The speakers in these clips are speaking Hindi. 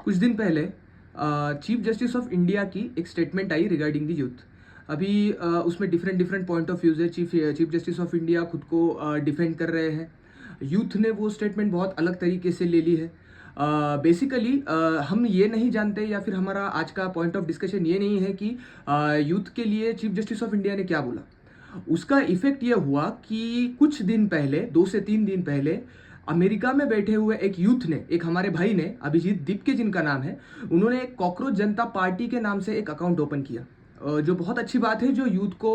कुछ दिन पहले चीफ जस्टिस ऑफ इंडिया की एक statement I regarding the youth. अभी उसमें different different point of views है। चीफ जस्टिस ऑफ इंडिया खुद को डिफेंड कर रहे हैं। यूथ ने वो स्टेटमेंट बहुत अलग तरीके से ले ली है। बेसिकली हम ये नहीं जानते, या फिर हमारा आज का पॉइंट ऑफ डिस्कशन ये नहीं है कि यूथ के लिए चीफ जस्टिस ऑफ इंडिया ने क्या बोला। उसका इफेक्ट ये हुआ कि कुछ दिन पहले, 2 से 3 दिन पहले, अमेरिका में बैठे हुए एक यूथ ने, एक हमारे भाई ने, अभिजीत दीपके जिनका नाम है, उन्होंने एक कॉकरोच जनता पार्टी के नाम से एक अकाउंट ओपन किया, जो बहुत अच्छी बात है, जो यूथ को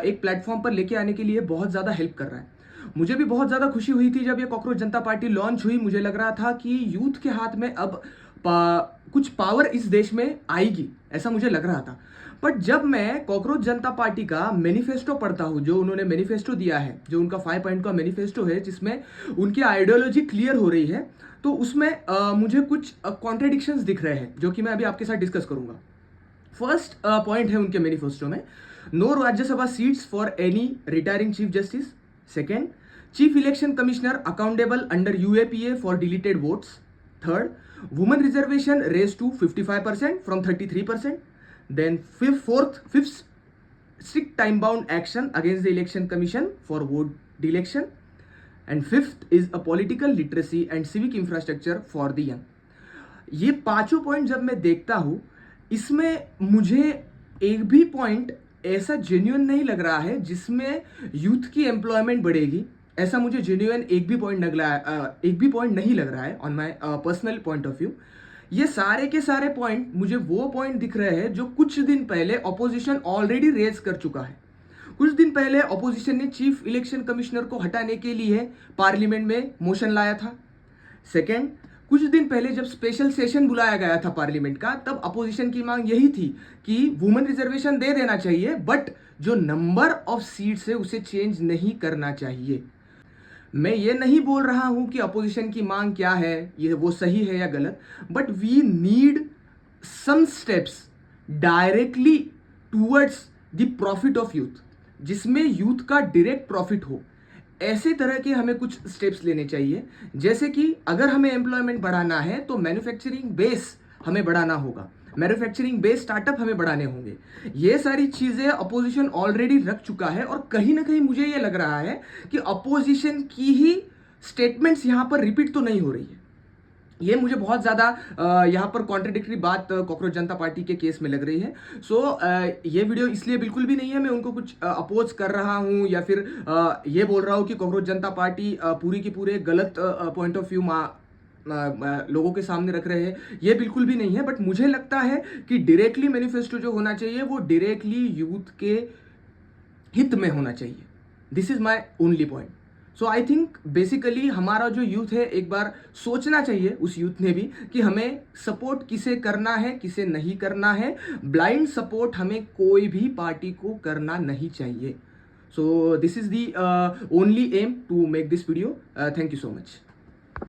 एक प्लेटफॉर्म पर लेके आने के लिए बहुत ज़्यादा हेल्प कर रहा है। मुझे भी बहुत ज़्यादा खुशी हुई थी जब ये कॉकरोच जनता पार्टी लॉन्च हुई। मुझे लग रहा था कि यूथ के हाथ में अब कुछ पावर इस देश में आएगी, ऐसा मुझे लग रहा था। बट जब मैं कॉकरोच जनता पार्टी का मैनिफेस्टो पढ़ता हूँ, जो उन्होंने मैनिफेस्टो दिया है, जो उनका 5 पॉइंट का मैनिफेस्टो है, जिसमें उनकी आइडियोलॉजी क्लियर हो रही है, तो उसमें मुझे कुछ कॉन्ट्रडिक्शंस दिख रहे हैं, जो कि मैं अभी आपके साथ डिस्कस करूंगा। फर्स्ट पॉइंट है उनके मैनिफेस्टो में, no Rajya Sabha seats for any retiring chief justice. Second, chief election commissioner accountable under UAPA for deleted votes. Third, women reservation raise to 55% from 33%. Then fifth, strict time-bound action against the election commission for vote deletion. And fifth is a political literacy and civic infrastructure for the young. ये पांचों पॉइंट जब मैं देखता हूँ, इसमें मुझे एक भी पॉइंट ऐसा जेन्युइन नहीं लग रहा है जिसमें यूथ की एम्प्लॉयमेंट बढ़ेगी। ऐसा मुझे जेन्युइन एक भी पॉइंट नहीं लग रहा है on my personal point of view. ये सारे के सारे पॉइंट मुझे वो पॉइंट दिख रहे हैं जो कुछ दिन पहले ऑपोजिशन ऑलरेडी रेज कर चुका है। कुछ दिन पहले ऑपोजिशन ने चीफ इलेक्शन कमिश्नर को हटाने के लिए पार्लियामेंट में मोशन लाया था। सेकेंड, कुछ दिन पहले जब स्पेशल सेशन बुलाया गया था पार्लियामेंट का, तब अपोजिशन की मांग यही थी कि वुमेन रिजर्वेशन दे देना चाहिए, बट जो नंबर ऑफ सीट्स है उसे चेंज नहीं करना चाहिए। मैं ये नहीं बोल रहा हूं कि अपोजिशन की मांग क्या है, ये वो सही है या गलत, but we need some steps directly towards the profit of youth, जिसमें यूथ का डायरेक्ट प्रॉफिट हो। ऐसे तरह के हमें कुछ स्टेप्स लेने चाहिए। जैसे कि अगर हमें एम्प्लॉयमेंट बढ़ाना है तो मैन्युफैक्चरिंग बेस हमें बढ़ाना होगा, मैन्युफैक्चरिंग बेस्ड स्टार्टअप हमें बढ़ाने होंगे। ये सारी चीजें अपोजिशन ऑलरेडी रख चुका है, और कहीं ना कहीं मुझे ये लग रहा है कि अपोजिशन की ही स्टेटमेंट्स यहां पर रिपीट तो नहीं हो रही है। ये मुझे बहुत ज़्यादा यहाँ पर कॉन्ट्रडिक्टरी बात कॉकरोच जनता पार्टी के केस में लग रही है। सो ये वीडियो इसलिए बिल्कुल भी नहीं है मैं उनको कुछ अपोज कर रहा हूँ, या फिर ये बोल रहा हूँ कि कॉकरोच जनता पार्टी पूरी की पूरे गलत पॉइंट ऑफ व्यू लोगों के सामने रख रहे हैं। ये बिल्कुल भी नहीं है। बट मुझे लगता है कि डायरेक्टली मैनिफेस्टो जो होना चाहिए वो डायरेक्टली यूथ के हित में होना चाहिए। This is my only point. So I think basically हमारा जो यूथ है, एक बार सोचना चाहिए उस यूथ ने भी कि हमें सपोर्ट किसे करना है, किसे नहीं करना है। ब्लाइंड सपोर्ट हमें कोई भी पार्टी को करना नहीं चाहिए। So this is the only aim to make this video. Thank you so much.